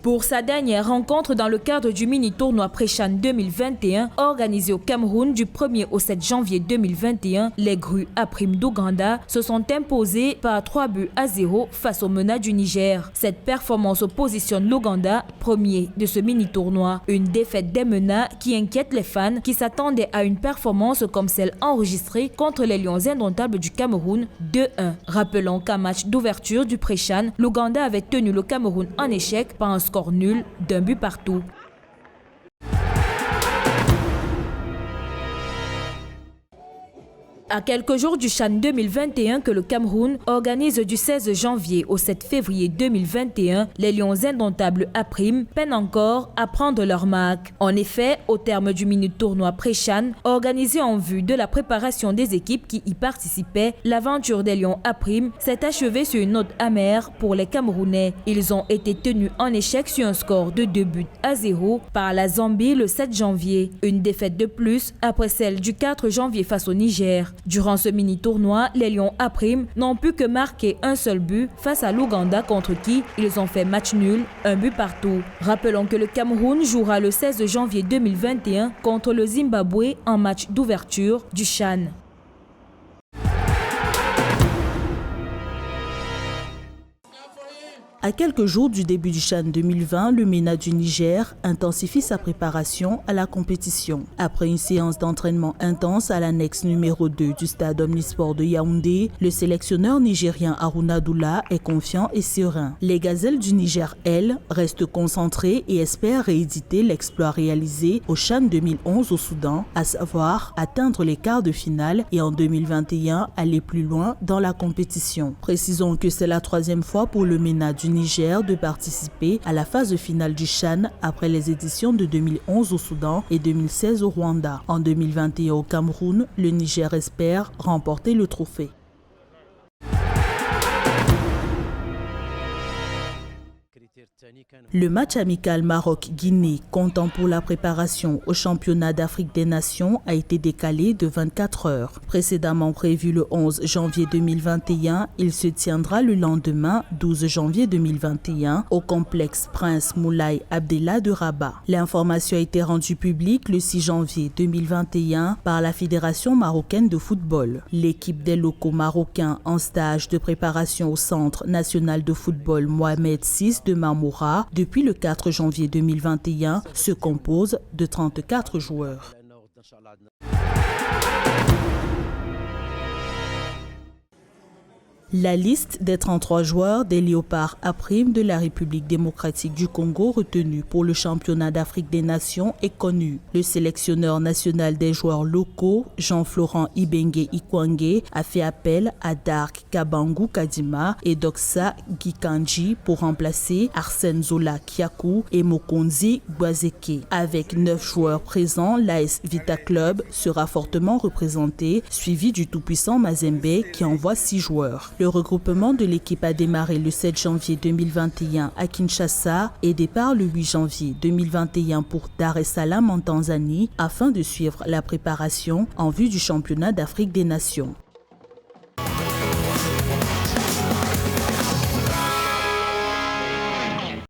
Pour sa dernière rencontre dans le cadre du mini-tournoi Pré-CHAN 2021 organisé au Cameroun du 1er au 7 janvier 2021, les grues APRIM d'Ouganda se sont imposées par 3-0 face au MENA du Niger. Cette performance positionne l'Ouganda premier de ce mini-tournoi. Une défaite des MENA qui inquiète les fans qui s'attendaient à une performance comme celle enregistrée contre les Lions indomptables du Cameroun 2-1. Rappelons qu'un match d'ouverture du Pré-CHAN, l'Ouganda avait tenu le Cameroun en échec par un score nul d'un but partout. À quelques jours du CHAN 2021 que le Cameroun organise du 16 janvier au 7 février 2021, les Lions indomptables APRIM peinent encore à prendre leur marque. En effet, au terme du mini-tournoi Pré-CHAN, organisé en vue de la préparation des équipes qui y participaient, l'aventure des Lions APRIM s'est achevée sur une note amère pour les Camerounais. Ils ont été tenus en échec sur un score de 2-0 par la Zambie le 7 janvier. Une défaite de plus après celle du 4 janvier face au Niger. Durant ce mini-tournoi, les Lions APRIM n'ont pu que marquer un seul but face à l'Ouganda contre qui ils ont fait match nul, un but partout. Rappelons que le Cameroun jouera le 16 janvier 2021 contre le Zimbabwe en match d'ouverture du CHAN. À quelques jours du début du CHAN 2020, le MENA du Niger intensifie sa préparation à la compétition. Après une séance d'entraînement intense à l'annexe numéro 2 du stade Omnisport de Yaoundé, le sélectionneur nigérien Haruna Doula est confiant et serein. Les gazelles du Niger, elles, restent concentrées et espèrent rééditer l'exploit réalisé au CHAN 2011 au Soudan, à savoir atteindre les quarts de finale et en 2021 aller plus loin dans la compétition. Précisons que c'est la troisième fois pour le MENA du Niger de participer à la phase finale du CHAN après les éditions de 2011 au Soudan et 2016 au Rwanda. En 2021 au Cameroun, le Niger espère remporter le trophée. Le match amical Maroc-Guinée, comptant pour la préparation au championnat d'Afrique des Nations, a été décalé de 24 heures. Précédemment prévu le 11 janvier 2021, il se tiendra le lendemain, 12 janvier 2021, au complexe Prince Moulay Abdellah de Rabat. L'information a été rendue publique le 6 janvier 2021 par la Fédération marocaine de football. L'équipe des locaux marocains en stage de préparation au Centre national de football Mohamed VI de Marmoura depuis le 4 janvier 2021 se compose de 34 joueurs. La liste des 33 joueurs des Léopards APRIM de la République démocratique du Congo retenus pour le championnat d'Afrique des Nations est connue. Le sélectionneur national des joueurs locaux, Jean-Florent Ibenge Ikwange, a fait appel à Dark Kabangu Kadima et Doxa Gikanji pour remplacer Arsène Zola Kiakou et Mokonzi Gwazeke. Avec 9 joueurs présents, l'AS Vita Club sera fortement représenté, suivi du tout-puissant Mazembe qui envoie 6 joueurs. Le regroupement de l'équipe a démarré le 7 janvier 2021 à Kinshasa et départ le 8 janvier 2021 pour Dar es Salaam en Tanzanie afin de suivre la préparation en vue du championnat d'Afrique des Nations.